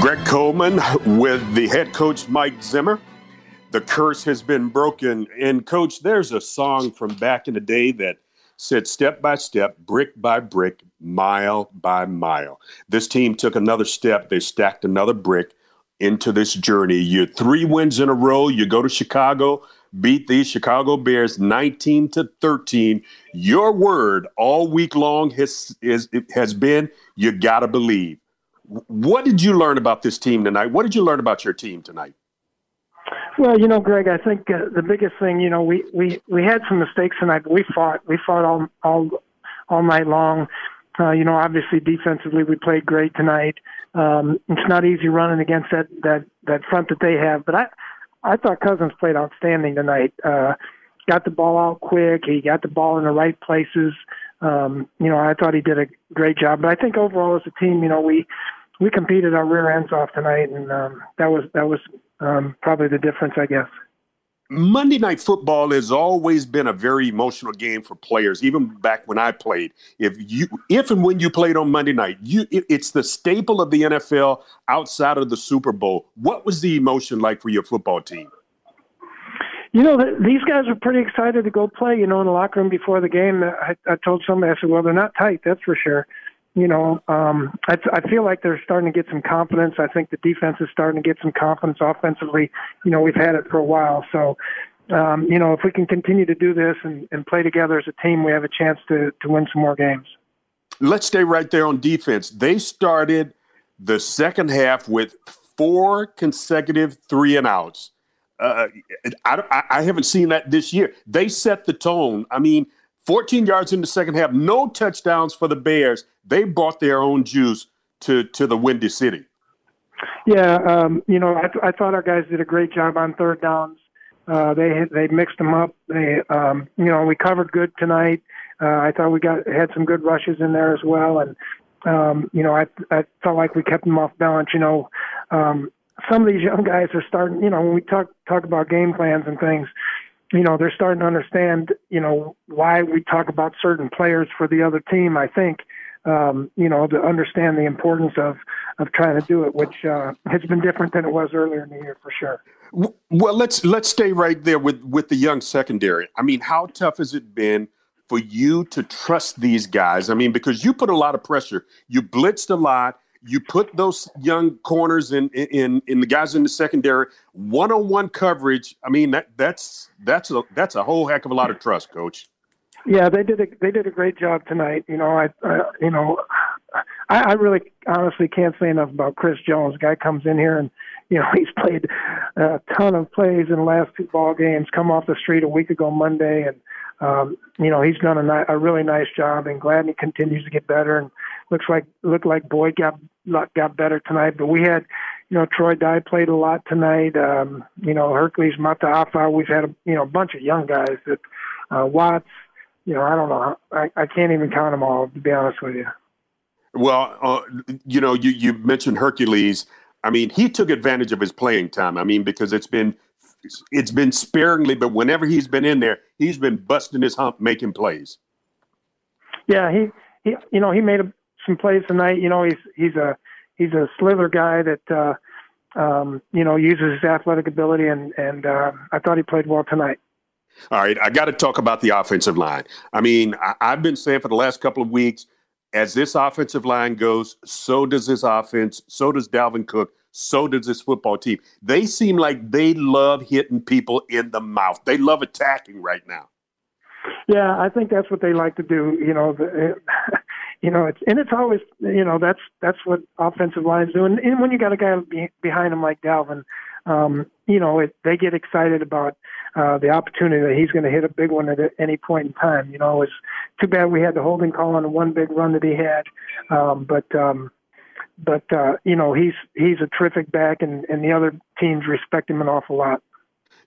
Greg Coleman with the head coach Mike Zimmer. The curse has been broken. And, Coach, there's a song from back in the day that said step by step, brick by brick, mile by mile. This team took another step. They stacked another brick into this journey. You're 3 wins in a row. You go to Chicago, beat these Chicago Bears 19-13. Your word all week long has been, you got to believe. What did you learn about this team tonight? What did you learn about your team tonight? Well, Greg, I think the biggest thing, we had some mistakes tonight, but we fought all night long. Obviously defensively we played great tonight. It's not easy running against that front that they have, but I thought Cousins played outstanding tonight. Got the ball out quick. He got the ball in the right places. I thought he did a great job. But I think overall as a team, we competed our rear ends off tonight, and that was probably the difference, I guess. Monday Night Football has always been a very emotional game for players, even back when I played. If and when you played on Monday night, it's the staple of the NFL outside of the Super Bowl. What was the emotion like for your football team? These guys were pretty excited to go play, in the locker room before the game. I told somebody, I said, well, they're not tight, that's for sure. I feel like they're starting to get some confidence. I think the defense is starting to get some confidence offensively. We've had it for a while. So, if we can continue to do this and play together as a team, we have a chance to win some more games. Let's stay right there on defense. They started the second half with 4 consecutive 3-and-outs. I haven't seen that this year. They set the tone. 14 yards in the second half, no touchdowns for the Bears. They brought their own juice to the Windy City. Yeah, I thought our guys did a great job on third downs. They mixed them up. We covered good tonight. I thought we had some good rushes in there as well, and I felt like we kept them off balance. Some of these young guys are starting. When we talk about game plans and things, they're starting to understand, why we talk about certain players for the other team, I think, to understand the importance of trying to do it, which has been different than it was earlier in the year for sure. Well, let's stay right there with the young secondary. How tough has it been for you to trust these guys? Because you put a lot of pressure. You blitzed a lot. You put those young corners in the guys in the secondary, one-on-one coverage. That's a whole heck of a lot of trust, Coach. Yeah, they did a great job tonight. I really honestly can't say enough about Chris Jones. The guy comes in here and he's played a ton of plays in the last 2 ball games. Come off the street a week ago Monday, and he's done a really nice job. And Gladney continues to get better, and looked like Boyd got better tonight. But we had, Troy Dye played a lot tonight. Hercules Mataafa. We've had a bunch of young guys that Watts. I don't know. I can't even count them all, to be honest with you. Well, you mentioned Hercules. He took advantage of his playing time. Because it's been sparingly, but whenever he's been in there, he's been busting his hump, making plays. Yeah, he made some plays tonight. He's a slither guy that uses his athletic ability, and I thought he played well tonight. All right, I got to talk about the offensive line. I've been saying for the last couple of weeks, as this offensive line goes, so does this offense, so does Dalvin Cook, so does this football team. They seem like they love hitting people in the mouth. They love attacking right now. Yeah, I think that's what they like to do. It's always, that's what offensive lines do. And when you got a guy behind him like Dalvin, they get excited about the opportunity that he's going to hit a big one at any point in time. It's too bad we had the holding call on the one big run that he had. But he's a terrific back, and the other teams respect him an awful lot.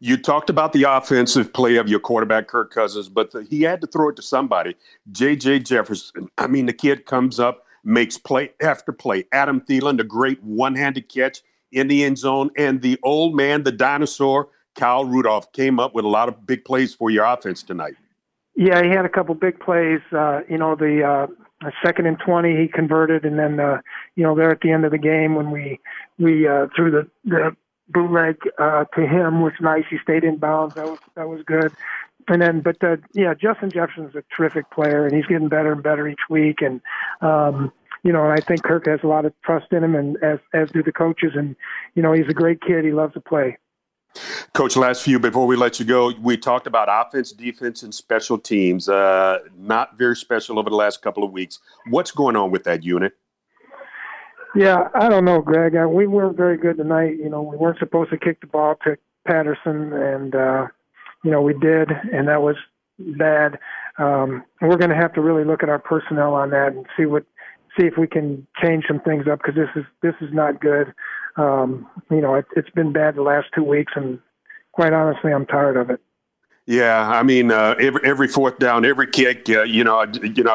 You talked about the offensive play of your quarterback, Kirk Cousins, but he had to throw it to somebody. J.J. Jefferson, the kid comes up, makes play after play. Adam Thielen, the great one-handed catch in the end zone. And the old man, the dinosaur, Kyle Rudolph, came up with a lot of big plays for your offense tonight. Yeah, he had a couple big plays. The a 2nd and 20 he converted, and then there at the end of the game when we threw the bootleg to him was nice. He stayed in bounds. That was good. And then, Justin Jefferson's a terrific player, and he's getting better and better each week. And and I think Kirk has a lot of trust in him, and as do the coaches. And he's a great kid. He loves to play. Coach, last few before we let you go, we talked about offense, defense, and special teams. Not very special over the last couple of weeks. What's going on with that unit? Yeah, I don't know, Greg. We weren't very good tonight. We weren't supposed to kick the ball to Patterson, and we did, and that was bad. We're going to have to really look at our personnel on that and see if we can change some things up, because this is not good. It's been bad the last 2 weeks, and quite honestly, I'm tired of it. Yeah, I mean, every fourth down, every kick, I've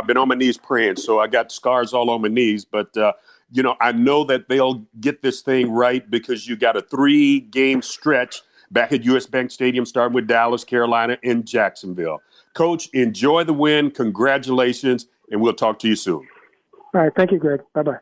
been on my knees praying, so I got scars all on my knees. But I know that they'll get this thing right, because you got a 3-game stretch back at U.S. Bank Stadium, starting with Dallas, Carolina, and Jacksonville. Coach, enjoy the win. Congratulations, and we'll talk to you soon. All right. Thank you, Greg. Bye-bye.